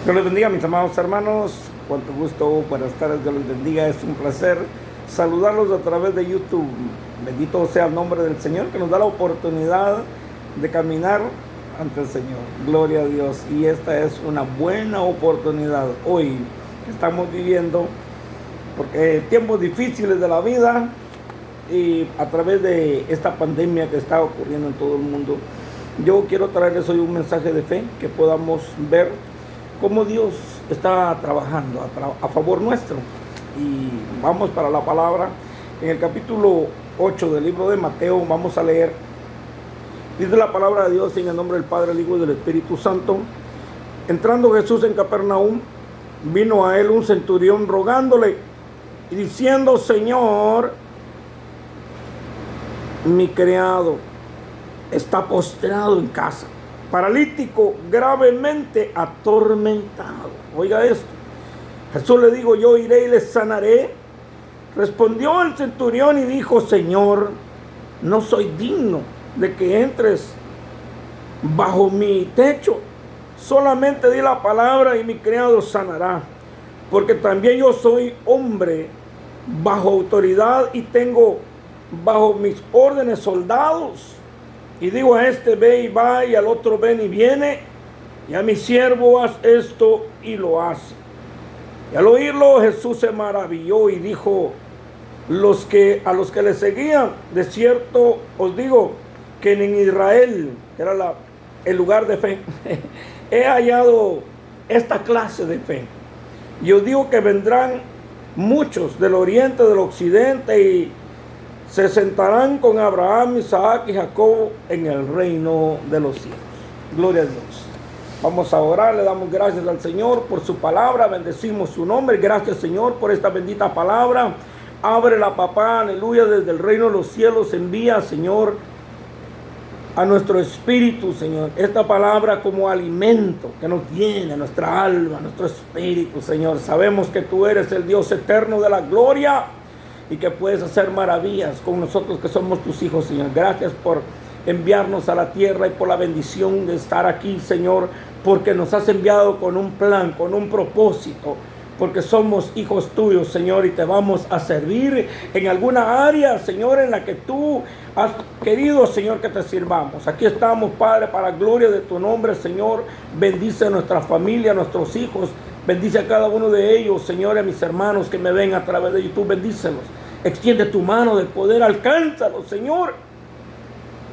Dios les bendiga, mis amados hermanos. Cuánto gusto, buenas tardes, Dios les bendiga. Es un placer saludarlos a través de YouTube. Bendito sea el nombre del Señor que nos da la oportunidad de caminar ante el Señor. Gloria a Dios. Y esta es una buena oportunidad hoy que estamos viviendo, porque tiempos difíciles de la vida y a través de esta pandemia que está ocurriendo en todo el mundo, yo quiero traerles hoy un mensaje de fe, que podamos ver cómo Dios está trabajando a favor nuestro. Y vamos para la palabra. En el capítulo 8 del libro de Mateo vamos a leer. Dice la palabra de Dios en el nombre del Padre, el Hijo y del Espíritu Santo. Entrando Jesús en Capernaum, vino a él un centurión rogándole y diciendo: Señor, mi criado está postrado en casa, paralítico, gravemente atormentado. Oiga esto. Jesús le dijo: yo iré y le sanaré. Respondió el centurión y dijo: Señor, no soy digno de que entres bajo mi techo. Solamente di la palabra y mi criado sanará. Porque también yo soy hombre bajo autoridad y tengo bajo mis órdenes soldados. Y digo a este: ve y va, y al otro: ven y viene, y a mi siervo: haz esto, y lo hace. Y al oírlo Jesús se maravilló y dijo a los que le seguían: de cierto os digo que en Israel, que era el lugar de fe, he hallado esta clase de fe. Y os digo que vendrán muchos del oriente, del occidente, y se sentarán con Abraham, Isaac y Jacob en el reino de los cielos. Gloria a Dios. Vamos a orar, le damos gracias al Señor por su palabra, bendecimos su nombre. Gracias, Señor, por esta bendita palabra. Ábrela, papá, aleluya, desde el reino de los cielos. Envía, Señor, a nuestro espíritu, Señor, esta palabra como alimento que nos llene nuestra alma, nuestro espíritu, Señor. Sabemos que tú eres el Dios eterno de la gloria y que puedes hacer maravillas con nosotros que somos tus hijos, Señor. Gracias por enviarnos a la tierra y por la bendición de estar aquí, Señor, porque nos has enviado con un plan, con un propósito, porque somos hijos tuyos, Señor, y te vamos a servir en alguna área, Señor, en la que tú has querido, Señor, que te sirvamos. Aquí estamos, Padre, para la gloria de tu nombre, Señor. Bendice a nuestra familia, a nuestros hijos. Bendice a cada uno de ellos, Señor, y a mis hermanos que me ven a través de YouTube. Bendícelos. Extiende tu mano de poder, alcánzalos, Señor.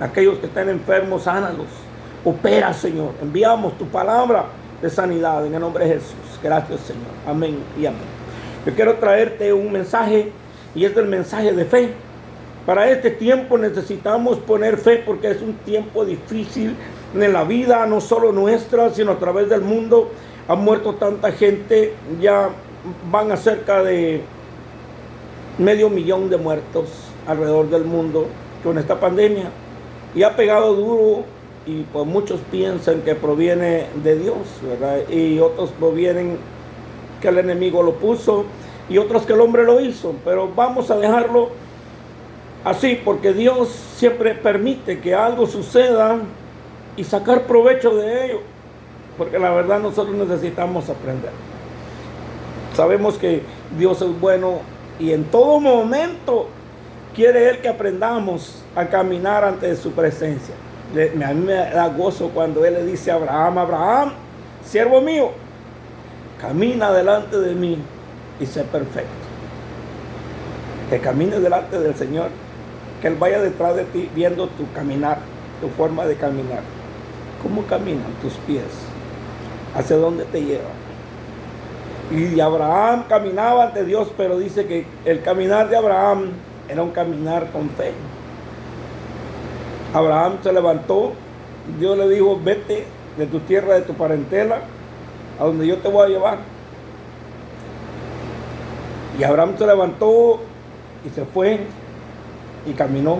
Aquellos que están enfermos, sánalos. Opera, Señor. Enviamos tu palabra de sanidad en el nombre de Jesús. Gracias, Señor. Amén y amén. Yo quiero traerte un mensaje, y es el mensaje de fe. Para este tiempo necesitamos poner fe, porque es un tiempo difícil en la vida, no solo nuestra, sino a través del mundo. Ha muerto tanta gente, ya van a cerca de 500,000 de muertos alrededor del mundo con esta pandemia. Y ha pegado duro, y pues muchos piensan que proviene de Dios, ¿verdad? Y otros provienen que el enemigo lo puso, y otros que el hombre lo hizo. Pero vamos a dejarlo así, porque Dios siempre permite que algo suceda y sacar provecho de ello, porque la verdad nosotros necesitamos aprender. Sabemos que Dios es bueno, y en todo momento quiere Él que aprendamos a caminar ante su presencia. A mí me da gozo cuando Él le dice a Abraham: Abraham, siervo mío, camina delante de mí y sé perfecto. Que camines delante del Señor, que Él vaya detrás de ti viendo tu caminar, tu forma de caminar. ¿Cómo caminan tus pies? ¿Hacia dónde te llevan? Y Abraham caminaba ante Dios, pero dice que el caminar de Abraham era un caminar con fe. Abraham se levantó, Dios le dijo: vete de tu tierra, de tu parentela, a donde yo te voy a llevar. Y Abraham se levantó y se fue y caminó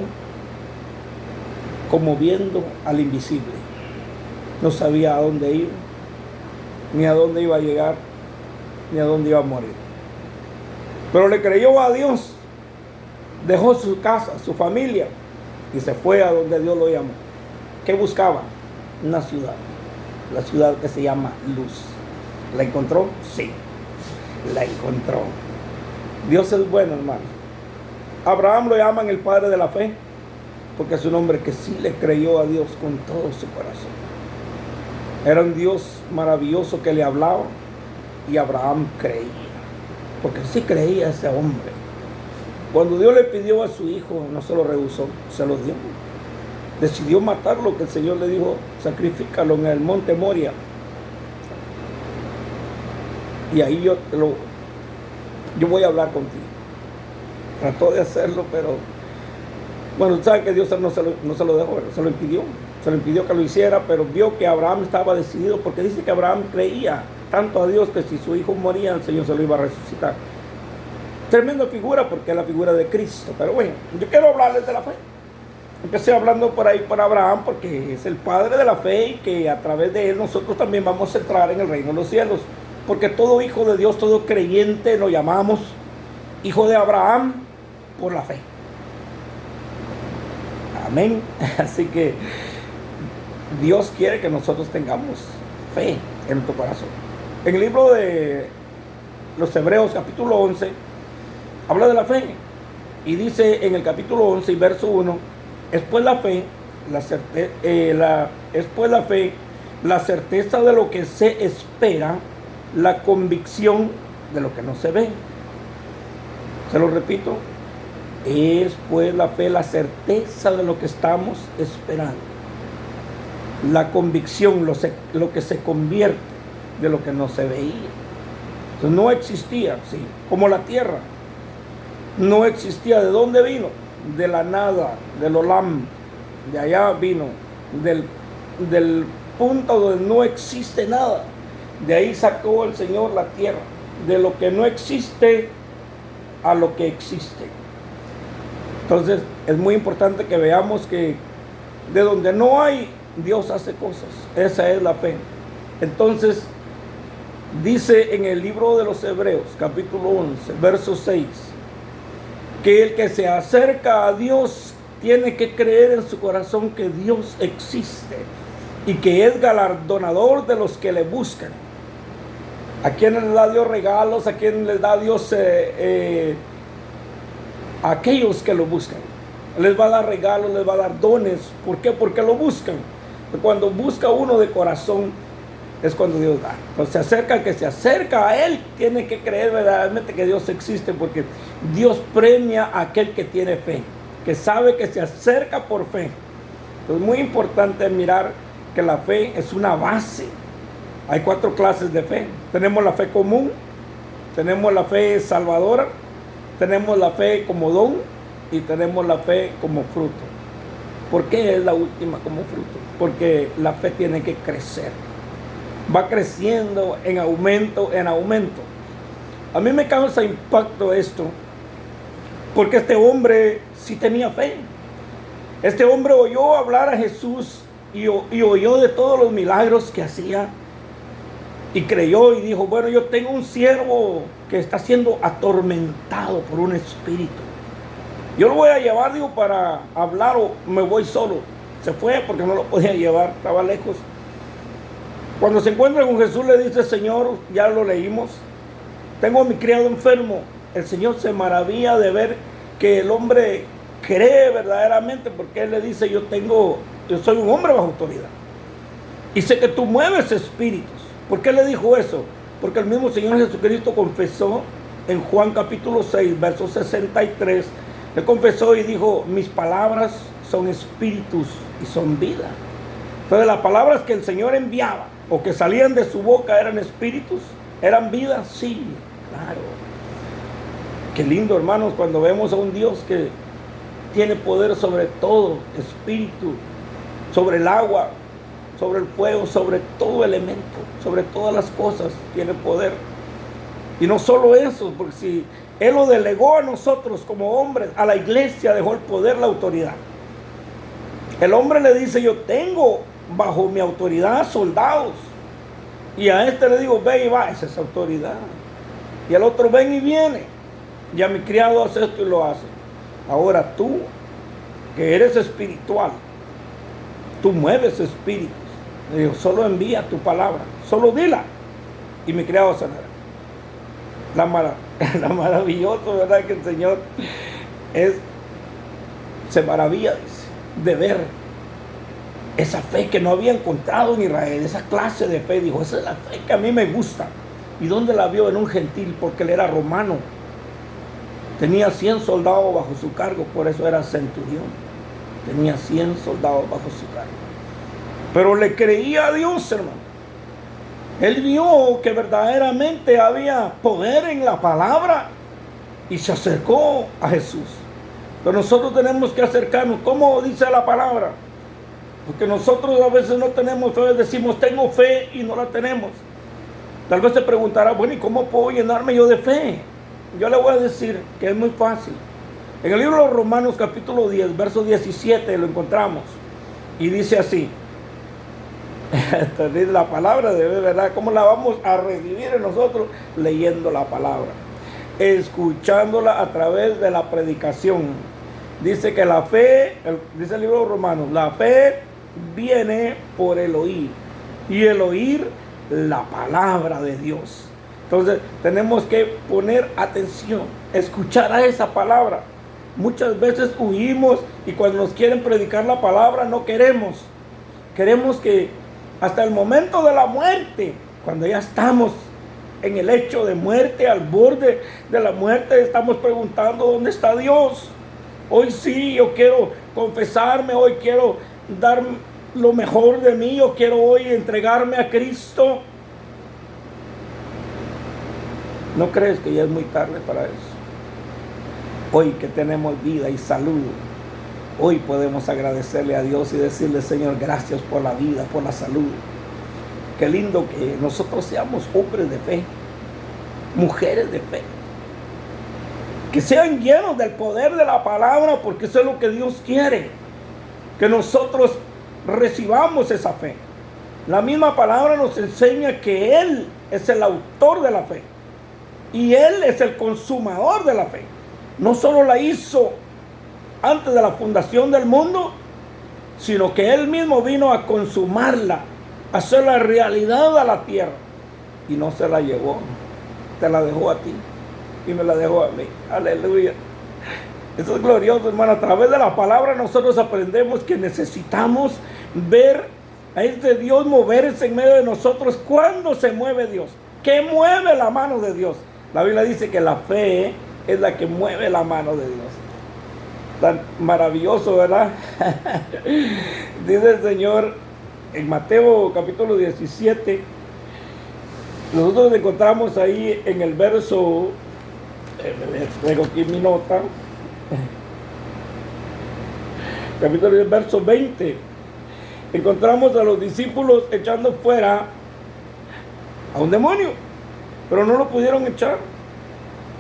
como viendo al invisible. No sabía a dónde iba, ni a dónde iba a llegar, ni a dónde iba a morir. Pero le creyó a Dios, dejó su casa, su familia, y se fue a donde Dios lo llamó. ¿Qué buscaba? Una ciudad, la ciudad que se llama Luz. ¿La encontró? Sí, la encontró. Dios es bueno, hermano. Abraham lo llaman el padre de la fe, porque es un hombre que sí le creyó a Dios con todo su corazón. Era un Dios maravilloso que le hablaba y Abraham creía, porque sí creía ese hombre. Cuando Dios le pidió a su hijo, no se lo rehusó, se lo dio. Decidió matarlo, que el Señor le dijo, sacrifícalo en el monte Moria. Y ahí yo voy a hablar contigo. Trató de hacerlo, pero bueno, sabe que Dios no se lo dejó, se lo impidió que lo hiciera, pero vio que Abraham estaba decidido, porque dice que Abraham creía tanto a Dios que si su hijo moría, el Señor se lo iba a resucitar. Tremenda figura, porque es la figura de Cristo. Pero bueno, yo quiero hablarles de la fe. Empecé hablando por ahí por Abraham, porque es el padre de la fe y que a través de él nosotros también vamos a entrar en el reino de los cielos. Porque todo hijo de Dios, todo creyente, lo llamamos hijo de Abraham por la fe. Amén. Así que Dios quiere que nosotros tengamos fe en nuestro corazón. En el libro de los Hebreos, capítulo 11, habla de la fe. Y dice en el capítulo 11 y verso 1, es pues la fe, la certeza de lo que se espera, la convicción de lo que no se ve. Se lo repito, es pues la fe, la certeza de lo que estamos esperando, la convicción, lo que se convierte de lo que no se veía. Entonces no existía, sí, como la tierra no existía. ¿De dónde vino? De la nada, del Olam, de allá vino, del punto donde no existe nada. De ahí sacó el Señor la tierra, de lo que no existe a lo que existe. Entonces es muy importante que veamos que de donde no hay, Dios hace cosas. Esa es la fe. Entonces dice en el libro de los Hebreos, capítulo 11, verso 6, que el que se acerca a Dios tiene que creer en su corazón que Dios existe y que es galardonador de los que le buscan. ¿A quienes les da Dios regalos? ¿A quienes les da Dios a aquellos que lo buscan? Les va a dar regalos, les va a dar dones. ¿Por qué? Porque lo buscan. Cuando busca uno de corazón es cuando Dios da. Entonces el que se acerca a Él tiene que creer verdaderamente que Dios existe, porque Dios premia a aquel que tiene fe, que sabe que se acerca por fe. Entonces es muy importante mirar que la fe es una base. Hay 4 clases de fe. Tenemos la fe común, tenemos la fe salvadora, tenemos la fe como don y tenemos la fe como fruto. ¿Por qué es la última como fruto? Porque la fe tiene que crecer. Va creciendo en aumento, en aumento. A mí me causa impacto esto, porque este hombre sí tenía fe. Este hombre oyó hablar a Jesús y oyó de todos los milagros que hacía. Y creyó y dijo, bueno, yo tengo un siervo que está siendo atormentado por un espíritu. Yo lo voy a llevar, digo, para hablar, o me voy solo. Se fue porque no lo podía llevar, estaba lejos. Cuando se encuentra con Jesús le dice, Señor, ya lo leímos, tengo a mi criado enfermo. El Señor se maravilla de ver que el hombre cree verdaderamente, porque Él le dice, yo soy un hombre bajo autoridad. Y sé que tú mueves espíritus. ¿Por qué le dijo eso? Porque el mismo Señor Jesucristo confesó en Juan capítulo 6, verso 63. Él confesó y dijo, mis palabras son espíritus y son vida. Entonces las palabras que el Señor enviaba o que salían de su boca eran espíritus, eran vida, sí, claro. Qué lindo, hermanos, cuando vemos a un Dios que tiene poder sobre todo, espíritu, sobre el agua, sobre el fuego, sobre todo elemento, sobre todas las cosas, tiene poder. Y no solo eso, porque si Él lo delegó a nosotros como hombres, a la iglesia dejó el poder, la autoridad. El hombre le dice, yo tengo bajo mi autoridad soldados, y a este le digo, ve y va, esa es autoridad. Y al otro, ven y viene, y a mi criado hace esto y lo hace. Ahora tú, que eres espiritual, tú mueves espíritus. Le digo, solo envía tu palabra, solo dila, y mi criado sanará. La maravilloso, ¿verdad? Que el Señor se maravilla, dice, de ver esa fe que no había encontrado en Israel, esa clase de fe. Dijo, esa es la fe que a mí me gusta. ¿Y dónde la vio? En un gentil, porque él era romano. Tenía 100 soldados bajo su cargo, por eso era centurión. Tenía 100 soldados bajo su cargo. Pero le creía a Dios, hermano. Él vio que verdaderamente había poder en la palabra y se acercó a Jesús. Pero nosotros tenemos que acercarnos. ¿Cómo dice la palabra? Porque nosotros a veces no tenemos fe, decimos tengo fe y no la tenemos. Tal vez se preguntará, bueno, ¿y cómo puedo llenarme yo de fe? Yo le voy a decir que es muy fácil. En el libro de los Romanos capítulo 10, verso 17 lo encontramos. Y dice así. La palabra de verdad, ¿cómo la vamos a recibir en nosotros? Leyendo la palabra, escuchándola a través de la predicación. Dice que la fe, dice el libro de los Romanos, la fe viene por el oír y el oír la palabra de Dios. Entonces tenemos que poner atención, escuchar a esa palabra. Muchas veces huimos y cuando nos quieren predicar la palabra no queremos. Queremos que hasta el momento de la muerte, cuando ya estamos en el hecho de muerte, al borde de la muerte, estamos preguntando ¿dónde está Dios? Hoy sí, yo quiero confesarme, hoy quiero dar lo mejor de mí, yo quiero hoy entregarme a Cristo. ¿No crees que ya es muy tarde para eso? Hoy que tenemos vida y salud, hoy podemos agradecerle a Dios y decirle, Señor, gracias por la vida, por la salud. Qué lindo que nosotros seamos hombres de fe, mujeres de fe, que sean llenos del poder de la palabra, porque eso es lo que Dios quiere, que nosotros recibamos esa fe. La misma palabra nos enseña que Él es el autor de la fe y Él es el consumador de la fe. No solo la hizo antes de la fundación del mundo, sino que Él mismo vino a consumarla, a hacerla realidad a la tierra, y no se la llevó, te la dejó a ti y me la dejó a mí. Aleluya. Eso es glorioso, hermano. A través de la palabra nosotros aprendemos que necesitamos ver a este Dios moverse en medio de nosotros. ¿Cuándo se mueve Dios? ¿Qué mueve la mano de Dios? La Biblia dice que la fe es la que mueve la mano de Dios. Tan maravilloso, ¿verdad? Dice el Señor en Mateo capítulo 17. Nosotros encontramos ahí en el verso, tengo aquí mi nota, capítulo del verso 20. Encontramos a los discípulos echando fuera a un demonio, pero no lo pudieron echar.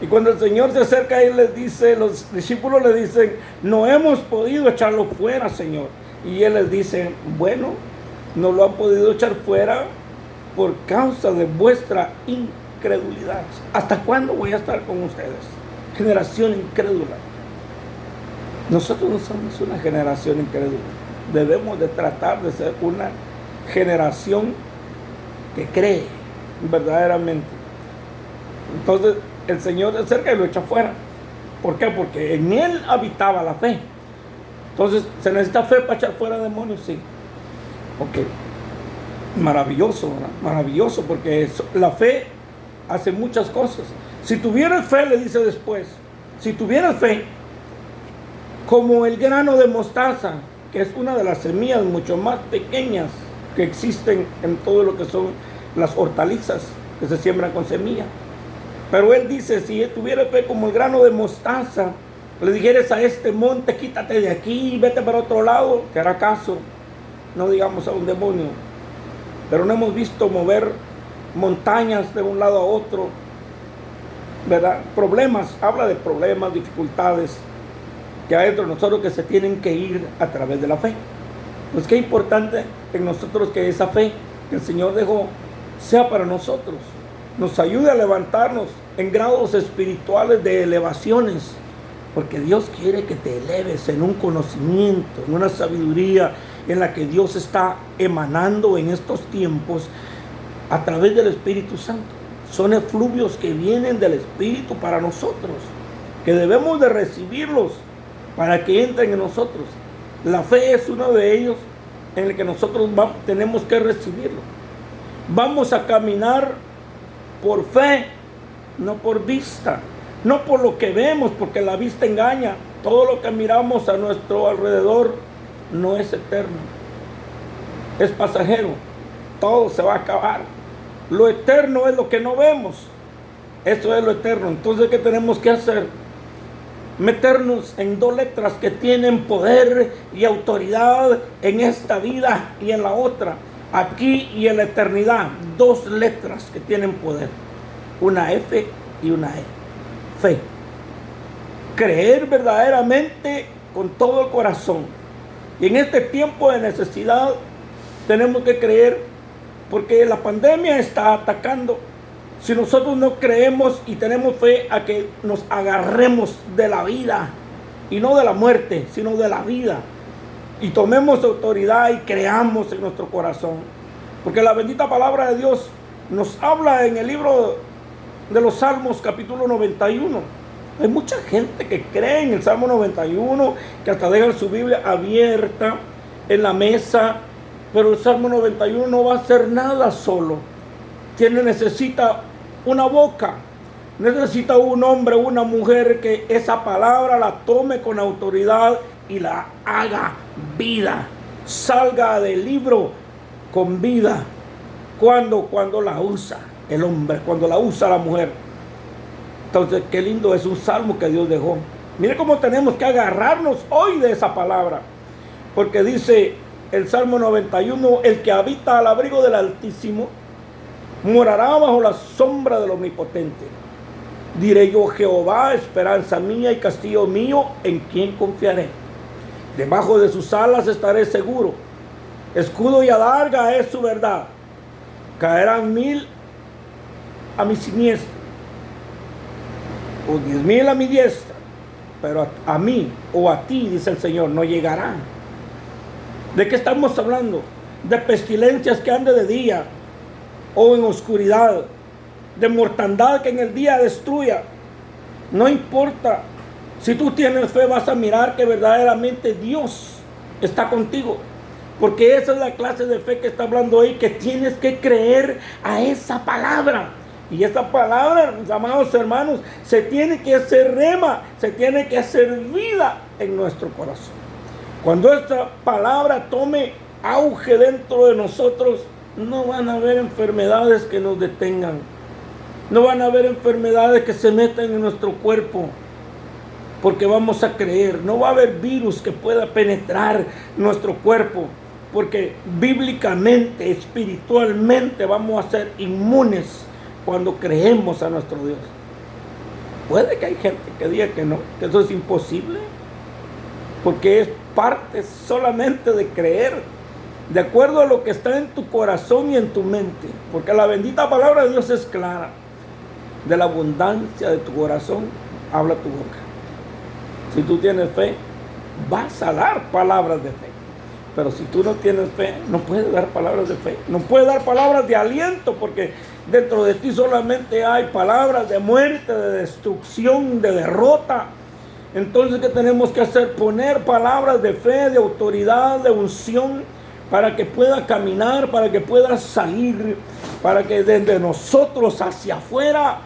Y cuando el Señor se acerca a él, les dice, los discípulos le dicen, no hemos podido echarlo fuera, Señor. Y él les dice, bueno, no lo han podido echar fuera por causa de vuestra incredulidad. ¿Hasta cuándo voy a estar con ustedes? Generación incrédula. Nosotros no somos una generación incrédula. Debemos de tratar de ser una generación que cree verdaderamente. Entonces el Señor se acerca y lo echa fuera. ¿Por qué? Porque en Él habitaba la fe. Entonces, ¿se necesita fe para echar fuera demonios? Sí. Ok. Maravilloso, ¿verdad? Maravilloso, porque la fe hace muchas cosas. Si tuvieras fe, le dice después, si tuvieras fe, como el grano de mostaza, que es una de las semillas mucho más pequeñas que existen en todo lo que son las hortalizas, que se siembran con semilla. Pero él dice, si tuviera fe como el grano de mostaza, le dijeras a este monte, quítate de aquí, vete para otro lado, que hará caso, no digamos a un demonio. Pero no hemos visto mover montañas de un lado a otro, ¿verdad? Problemas, habla de problemas, dificultades que hay entre nosotros que se tienen que ir a través de la fe. Pues qué importante en nosotros que esa fe que el Señor dejó sea para nosotros, nos ayude a levantarnos en grados espirituales de elevaciones, porque Dios quiere que te eleves en un conocimiento, en una sabiduría en la que Dios está emanando en estos tiempos a través del Espíritu Santo. Son efluvios que vienen del Espíritu para nosotros, que debemos de recibirlos para que entren en nosotros. La fe es uno de ellos en el que nosotros tenemos que recibirlo. Vamos a caminar por fe, no por vista, no por lo que vemos, porque la vista engaña. Todo lo que miramos a nuestro alrededor no es eterno, es pasajero, todo se va a acabar. Lo eterno es lo que no vemos, eso es lo eterno. Entonces, ¿qué tenemos que hacer? Meternos en dos letras que tienen poder y autoridad en esta vida y en la otra, aquí y en la eternidad. Dos letras que tienen poder, una F y una E. Fe. Creer verdaderamente con todo el corazón. Y en este tiempo de necesidad tenemos que creer, porque la pandemia está atacando. Si nosotros no creemos y tenemos fe a que nos agarremos de la vida, y no de la muerte, sino de la vida, y tomemos autoridad y creamos en nuestro corazón, porque la bendita palabra de Dios nos habla en el libro de los Salmos, capítulo 91. Hay mucha gente que cree en el Salmo 91, que hasta dejan su Biblia abierta en la mesa, pero el Salmo 91 no va a hacer nada solo. Necesita una boca, necesita un hombre, una mujer que esa palabra la tome con autoridad y la haga vida, salga del libro con vida. Cuando la usa el hombre, cuando la usa la mujer. Entonces, qué lindo es un salmo que Dios dejó. Mire cómo tenemos que agarrarnos hoy de esa palabra, porque dice el Salmo 91, el que habita al abrigo del Altísimo morará bajo la sombra del Omnipotente. Diré yo: Jehová, esperanza mía y castillo mío, en quien confiaré. Debajo de sus alas estaré seguro. Escudo y adarga es su verdad. Caerán 1000 a mi siniestra, o 10,000 a mi diestra, pero a mí o a ti, dice el Señor, no llegarán. ¿De qué estamos hablando? De pestilencias que ande de día o en oscuridad, de mortandad que en el día destruya. No importa, si tú tienes fe vas a mirar que verdaderamente Dios está contigo, porque esa es la clase de fe que está hablando ahí, que tienes que creer a esa palabra. Y esa palabra, mis amados hermanos, se tiene que hacer rema, se tiene que hacer vida en nuestro corazón. Cuando esta palabra tome auge dentro de nosotros, no van a haber enfermedades que nos detengan. No van a haber enfermedades que se metan en nuestro cuerpo, porque vamos a creer. No va a haber virus que pueda penetrar nuestro cuerpo, porque bíblicamente, espiritualmente vamos a ser inmunes cuando creemos a nuestro Dios. Puede que hay gente que diga que no, que eso es imposible, porque es parte solamente de creer, de acuerdo a lo que está en tu corazón y en tu mente, porque la bendita palabra de Dios es clara. De la abundancia de tu corazón habla tu boca. Si tú tienes fe, vas a dar palabras de fe. Pero si tú no tienes fe, no puedes dar palabras de fe. No puedes dar palabras de aliento, porque dentro de ti solamente hay palabras de muerte, de destrucción, de derrota. Entonces, ¿qué tenemos que hacer? Poner palabras de fe, de autoridad, de unción, para que pueda caminar, para que pueda salir, para que desde nosotros hacia afuera.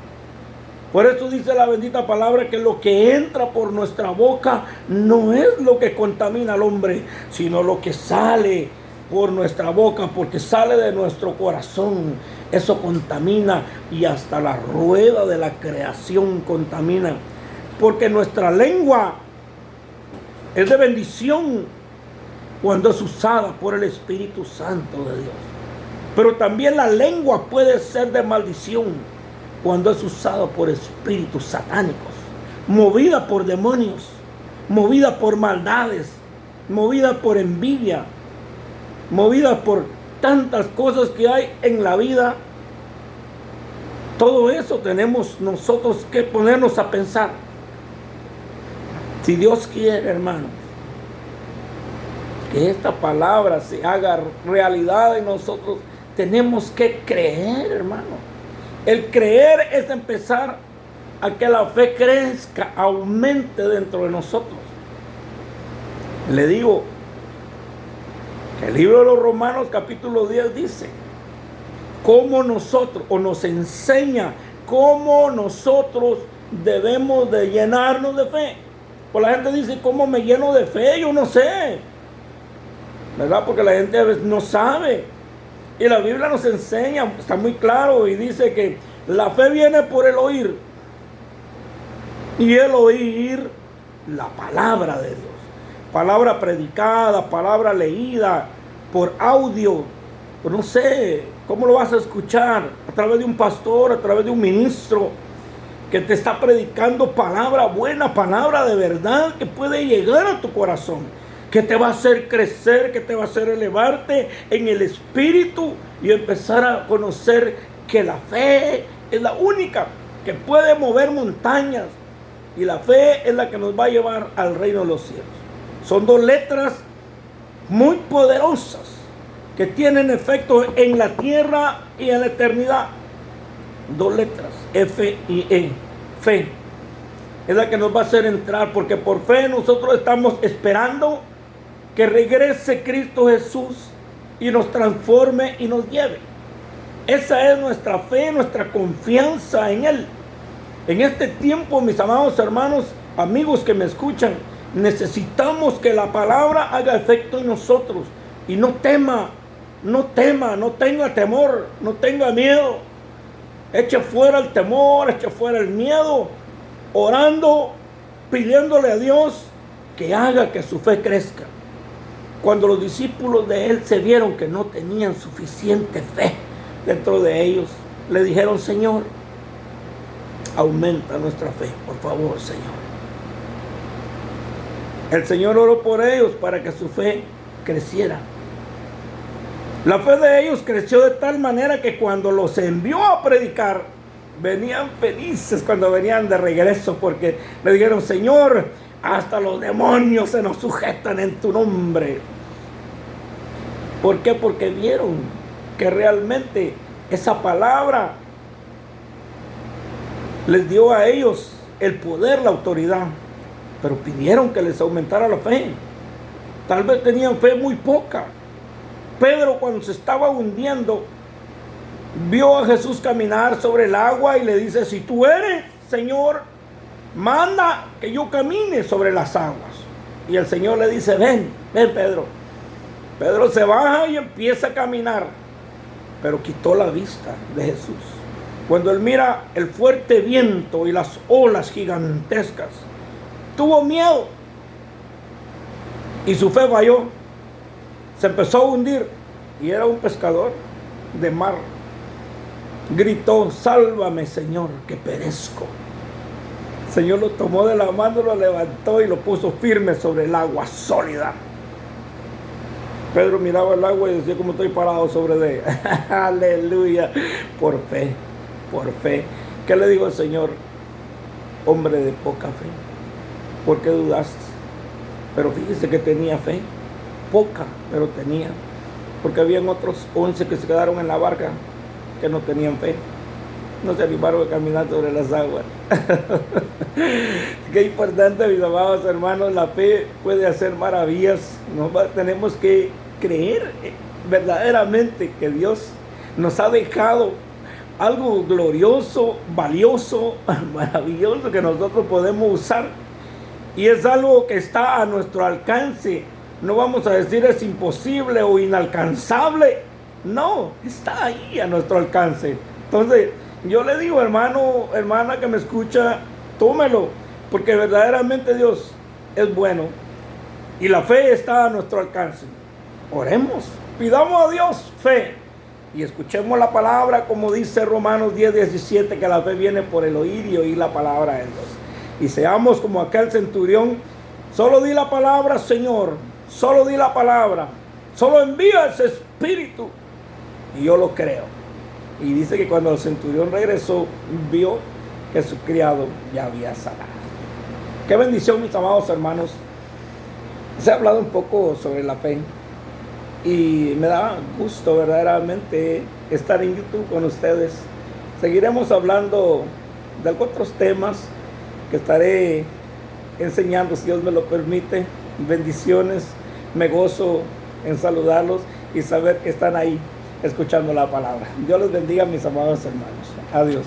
Por eso dice la bendita palabra que lo que entra por nuestra boca no es lo que contamina al hombre, sino lo que sale por nuestra boca, porque sale de nuestro corazón. Eso contamina, y hasta la rueda de la creación contamina, porque nuestra lengua es de bendición cuando es usada por el Espíritu Santo de Dios. Pero también la lengua puede ser de maldición cuando es usada por espíritus satánicos, movida por demonios, movida por maldades, movida por envidia, movida por tantas cosas que hay en la vida. Todo eso tenemos nosotros que ponernos a pensar. Si Dios quiere, hermanos, que esta palabra se haga realidad en nosotros, tenemos que creer, hermano. El creer es empezar a que la fe crezca, aumente dentro de nosotros. Le digo que el libro de los Romanos capítulo 10 dice cómo nosotros, o nos enseña cómo nosotros debemos de llenarnos de fe. Pues la gente dice, ¿cómo me lleno de fe? Yo no sé, ¿verdad? Porque la gente a veces no sabe. Y la Biblia nos enseña, está muy claro, y dice que la fe viene por el oír. Y el oír la palabra de Dios. Palabra predicada, palabra leída, por audio. Pues no sé, ¿cómo lo vas a escuchar? A través de un pastor, a través de un ministro que te está predicando palabra buena, palabra de verdad que puede llegar a tu corazón, que te va a hacer crecer, que te va a hacer elevarte en el espíritu y empezar a conocer que la fe es la única que puede mover montañas, y la fe es la que nos va a llevar al reino de los cielos. Son dos letras muy poderosas que tienen efecto en la tierra y en la eternidad. Dos letras, F y E, fe. Es la que nos va a hacer entrar, porque por fe nosotros estamos esperando que regrese Cristo Jesús y nos transforme y nos lleve. Esa es nuestra fe, nuestra confianza en Él. En este tiempo, mis amados hermanos, amigos que me escuchan, necesitamos que la palabra haga efecto en nosotros. Y no tema, no tenga temor, no tenga miedo. Eche fuera el temor, eche fuera el miedo, orando, pidiéndole a Dios que haga que su fe crezca. Cuando los discípulos de Él se vieron que no tenían suficiente fe dentro de ellos, le dijeron, Señor, aumenta nuestra fe, por favor, Señor. El Señor oró por ellos para que su fe creciera. La fe de ellos creció de tal manera que cuando los envió a predicar, venían felices cuando venían de regreso, porque le dijeron, Señor, hasta los demonios se nos sujetan en tu nombre. ¿Por qué? Porque vieron que realmente esa palabra les dio a ellos el poder, la autoridad, pero pidieron que les aumentara la fe. Tal vez tenían fe muy poca. Pedro, cuando se estaba hundiendo, vio a Jesús caminar sobre el agua y le dice, si tú eres, Señor, manda que yo camine sobre las aguas. Y el Señor le dice, ven Pedro. Pedro se baja y empieza a caminar, pero quitó la vista de Jesús. Cuando él mira el fuerte viento y las olas gigantescas, tuvo miedo y su fe falló. Se empezó a hundir y era un pescador de mar. Gritó, sálvame, Señor, que perezco. El Señor lo tomó de la mano, lo levantó y lo puso firme sobre el agua sólida. Pedro miraba el agua y decía, ¿cómo estoy parado sobre de ella? Aleluya. Por fe, por fe. ¿Qué le dijo el Señor? Hombre de poca fe, ¿por qué dudaste? Pero fíjese que tenía fe. Poca, pero tenía. Porque habían otros 11 que se quedaron en la barca que no tenían fe. No se animaron a caminar sobre las aguas. Qué importante, mis amados hermanos, la fe puede hacer maravillas. Tenemos que creer verdaderamente que Dios nos ha dejado algo glorioso, valioso, maravilloso que nosotros podemos usar. Y es algo que está a nuestro alcance. No vamos a decir es imposible o inalcanzable. No, está ahí a nuestro alcance. Entonces, yo le digo, hermano, hermana que me escucha, tómelo, porque verdaderamente Dios es bueno y la fe está a nuestro alcance. Oremos, pidamos a Dios fe y escuchemos la palabra, como dice Romanos 10:17, que la fe viene por el oír y oír la palabra de Dios. Y seamos como aquel centurión, solo di la palabra, Señor, solo di la palabra, solo envía ese espíritu y yo lo creo. Y dice que cuando el centurión regresó, vio que su criado ya había sanado. Qué bendición, mis amados hermanos. Se ha hablado un poco sobre la fe y me da gusto verdaderamente estar en YouTube con ustedes. Seguiremos hablando de otros temas que estaré enseñando, si Dios me lo permite. Bendiciones, me gozo en saludarlos y saber que están ahí escuchando la palabra. Dios les bendiga, mis amados hermanos. Adiós.